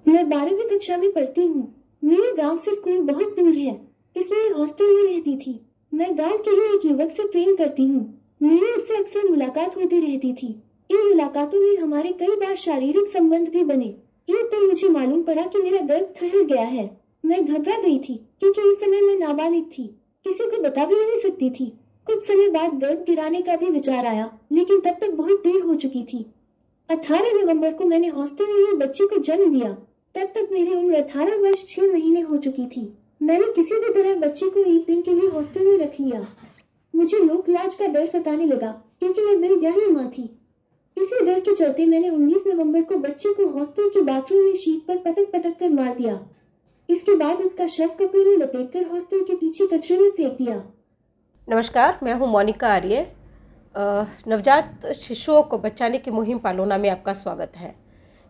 मैं 12वीं कक्षा में पढ़ती हूँ। मेरे गांव से स्कूल बहुत दूर है, इसलिए हॉस्टल में रहती थी। मैं गांव के ही एक युवक से प्रेम करती हूँ। मेरी उससे अक्सर मुलाकात होती रहती थी। इन मुलाकातों में हमारे कई बार शारीरिक संबंध भी बने। एक दिन मुझे मालूम पड़ा कि मेरा गर्भ ठहर गया है। मैं घबरा गई थी, क्योंकि उस समय मैं नाबालिग थी, किसी को बता भी नहीं सकती थी। कुछ समय बाद गर्भ गिराने का भी विचार आया, लेकिन तब तक बहुत देर हो चुकी थी। 18 नवंबर को मैंने हॉस्टल में ही बच्ची को जन्म दिया। तब तक मेरी उम्र 18 वर्ष 6 महीने हो चुकी थी। मैंने किसी भी तरह बच्ची को एक दिन के लिए हॉस्टल में रख लिया। मुझे लोक लाज का डर सताने लगा, क्योंकि मैं बिरग्यानी माँ थी। इसी डर के चलते मैंने 19 नवंबर को बच्ची को हॉस्टल के बाथरूम में शीट पर पटक पटक कर मार दिया। इसके बाद उसका शव कपड़े में लपेटकर हॉस्टल के पीछे कचरे में फेंक दिया। नमस्कार, मैं हूं मोनिका आर्य। नवजात शिशुओं को बचाने की मुहिम पालोना में आपका स्वागत है।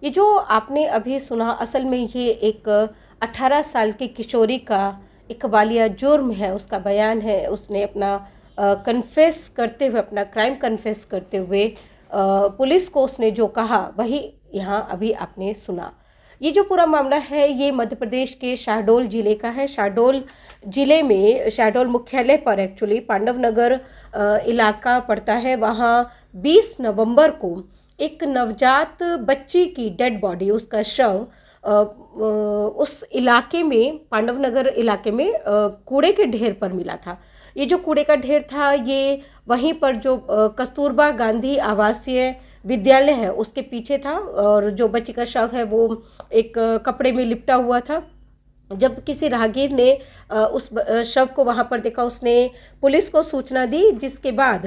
ये जो आपने अभी सुना, असल में ये एक 18 साल की किशोरी का एक वालिया जुर्म है, उसका बयान है। उसने अपना कन्फेस करते हुए, अपना क्राइम कन्फेस करते हुए पुलिस को उसने जो कहा वही यहाँ अभी आपने सुना। ये जो पूरा मामला है ये मध्य प्रदेश के शहडोल जिले का है। शहडोल जिले में शहडोल मुख्यालय पर एक्चुअली पांडव नगर इलाका पड़ता है। वहाँ 20 नवंबर को एक नवजात बच्ची की डेड बॉडी, उसका शव उस इलाके में, पांडव नगर इलाके में कूड़े के ढेर पर मिला था। ये जो कूड़े का ढेर था ये वहीं पर जो कस्तूरबा गांधी आवासीय विद्यालय है उसके पीछे था, और जो बच्ची का शव है वो एक कपड़े में लिपटा हुआ था। जब किसी राहगीर ने उस शव को वहां पर देखा, उसने पुलिस को सूचना दी, जिसके बाद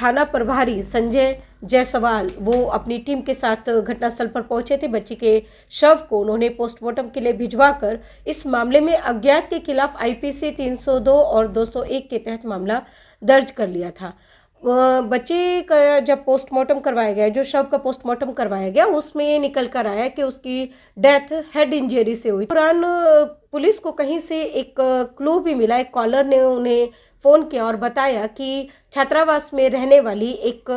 थाना प्रभारी संजय जायसवाल वो अपनी टीम के साथ घटनास्थल पर पहुंचे थे। बच्ची के शव को उन्होंने पोस्टमार्टम के लिए भिजवाकर इस मामले में अज्ञात के खिलाफ आईपीसी 302 और 201 के तहत मामला दर्ज कर लिया था। बच्चे का जब पोस्टमार्टम करवाया गया, जो शव का पोस्टमार्टम करवाया गया, उसमें ये निकल कर आया कि उसकी डेथ हेड इंजरी से हुई। दौरान पुलिस को कहीं से एक क्लू भी मिला। एक कॉलर ने उन्हें फ़ोन किया और बताया कि छात्रावास में रहने वाली एक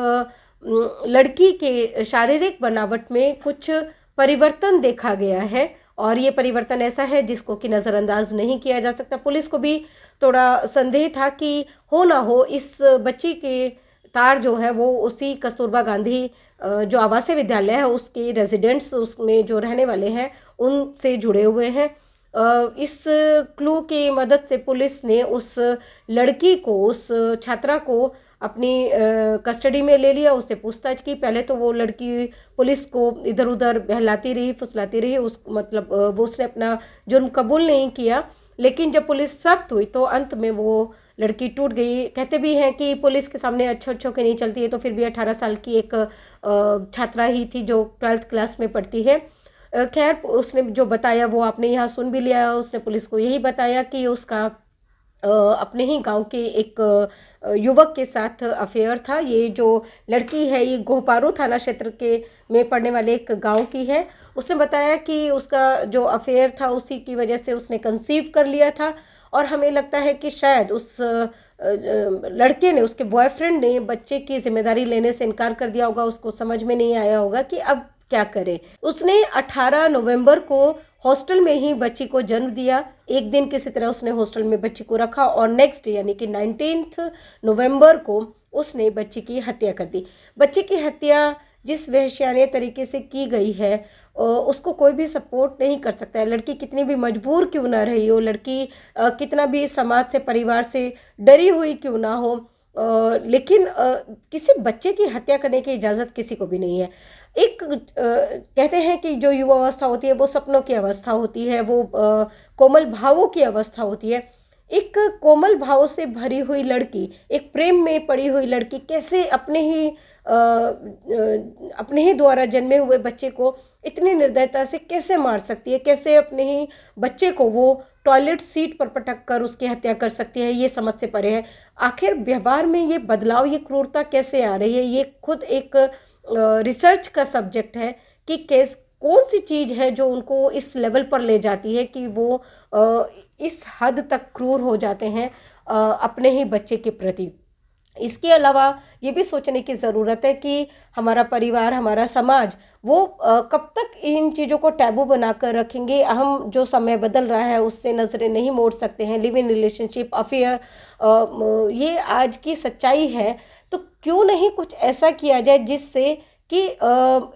लड़की के शारीरिक बनावट में कुछ परिवर्तन देखा गया है, और ये परिवर्तन ऐसा है जिसको कि नज़रअंदाज नहीं किया जा सकता। पुलिस को भी थोड़ा संदेह था कि हो ना हो इस बच्ची के तार जो है वो उसी कस्तूरबा गांधी जो आवासीय विद्यालय है उसके रेजिडेंट्स, उसमें जो रहने वाले हैं, उनसे जुड़े हुए हैं। इस क्लू की मदद से पुलिस ने उस लड़की को, उस छात्रा को अपनी कस्टडी में ले लिया। उससे पूछताछ की। पहले तो वो लड़की पुलिस को इधर उधर बहलाती रही, फुसलाती रही। वो उसने अपना जुर्म कबूल नहीं किया, लेकिन जब पुलिस सख्त हुई तो अंत में वो लड़की टूट गई। कहते भी हैं कि पुलिस के सामने अच्छों की नहीं चलती है, तो फिर भी 18 साल की एक छात्रा ही थी जो 12th क्लास में पढ़ती है। खैर, उसने जो बताया वो आपने यहाँ सुन भी लिया। उसने पुलिस को यही बताया कि उसका अपने ही गांव के एक युवक के साथ अफेयर था। ये जो लड़की है ये गोहपारू थाना क्षेत्र के में पड़ने वाले एक गांव की है। उसने बताया कि उसका जो अफेयर था उसी की वजह से उसने कंसीव कर लिया था, और हमें लगता है कि शायद उस लड़के ने, उसके बॉयफ्रेंड ने बच्चे की जिम्मेदारी लेने से इनकार कर दिया होगा। उसको समझ में नहीं आया होगा कि अब क्या करे। उसने 18 नवंबर को हॉस्टल में ही बच्ची को जन्म दिया। एक दिन किसी तरह उसने हॉस्टल में बच्ची को रखा, और नेक्स्ट यानी कि 19 नवंबर को उसने बच्ची की हत्या कर दी। बच्ची की हत्या जिस वहशियाने तरीके से की गई है उसको कोई भी सपोर्ट नहीं कर सकता है। लड़की कितनी भी मजबूर क्यों ना रही हो, लड़की कितना भी समाज से, परिवार से डरी हुई क्यों ना हो, लेकिन किसी बच्चे की हत्या करने की इजाज़त किसी को भी नहीं है। एक कहते हैं कि जो युवा अवस्था होती है वो सपनों की अवस्था होती है, वो कोमल भावों की अवस्था होती है। एक कोमल भावों से भरी हुई लड़की, एक प्रेम में पड़ी हुई लड़की कैसे अपने ही द्वारा जन्मे हुए बच्चे को इतनी निर्दयता से कैसे मार सकती है, कैसे अपने ही बच्चे को वो टॉयलेट सीट पर पटक कर उसकी हत्या कर सकती है, ये समझ से परे है। आखिर व्यवहार में ये बदलाव, ये क्रूरता कैसे आ रही है, ये खुद एक रिसर्च का सब्जेक्ट है कि कौन सी चीज़ है जो उनको इस लेवल पर ले जाती है कि वो इस हद तक क्रूर हो जाते हैं अपने ही बच्चे के प्रति। इसके अलावा ये भी सोचने की ज़रूरत है कि हमारा परिवार, हमारा समाज वो कब तक इन चीज़ों को टैबू बनाकर रखेंगे। हम जो समय बदल रहा है उससे नज़रें नहीं मोड़ सकते हैं। लिव इन रिलेशनशिप, अफेयर, ये आज की सच्चाई है। तो क्यों नहीं कुछ ऐसा किया जाए जिससे कि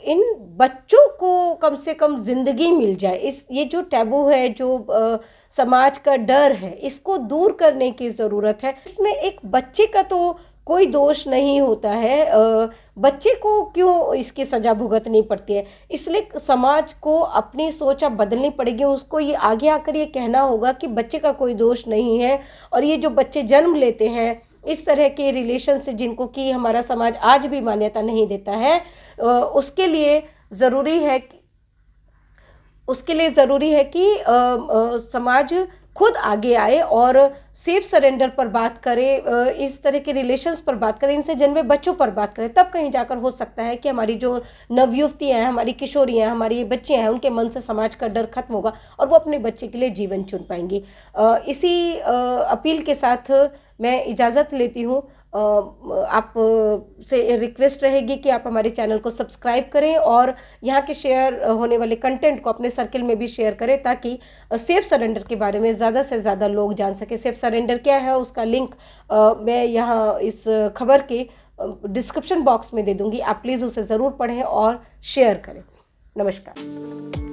इन बच्चों को कम से कम ज़िंदगी मिल जाए। इस ये जो टैबू है, जो समाज का डर है, इसको दूर करने की ज़रूरत है। इसमें एक बच्चे का तो कोई दोष नहीं होता है, बच्चे को क्यों इसकी सज़ा भुगतनी पड़ती है। इसलिए समाज को अपनी सोच अब बदलनी पड़ेगी। उसको ये आगे आकर ये कहना होगा कि बच्चे का कोई दोष नहीं है, और ये जो बच्चे जन्म लेते हैं इस तरह के रिलेशन से, जिनको कि हमारा समाज आज भी मान्यता नहीं देता है, उसके लिए ज़रूरी है कि समाज खुद आगे आए और सेफ सरेंडर पर बात करे, इस तरह के रिलेशंस पर बात करें, इनसे जन्मे बच्चों पर बात करें। तब कहीं जाकर हो सकता है कि हमारी जो नवयुवतियाँ हैं, हमारी किशोरियाँ हैं, हमारी बच्चे हैं, उनके मन से समाज का डर खत्म होगा और वो अपने बच्चे के लिए जीवन चुन पाएंगी। इसी अपील के साथ मैं इजाज़त लेती हूँ। आप से रिक्वेस्ट रहेगी कि आप हमारे चैनल को सब्सक्राइब करें और यहाँ के शेयर होने वाले कंटेंट को अपने सर्किल में भी शेयर करें, ताकि सेफ सरेंडर के बारे में ज़्यादा से ज़्यादा लोग जान सकें। सेफ सरेंडर क्या है उसका लिंक मैं यहाँ इस खबर के डिस्क्रिप्शन बॉक्स में दे दूँगी। आप प्लीज़ उसे ज़रूर पढ़ें और शेयर करें। नमस्कार।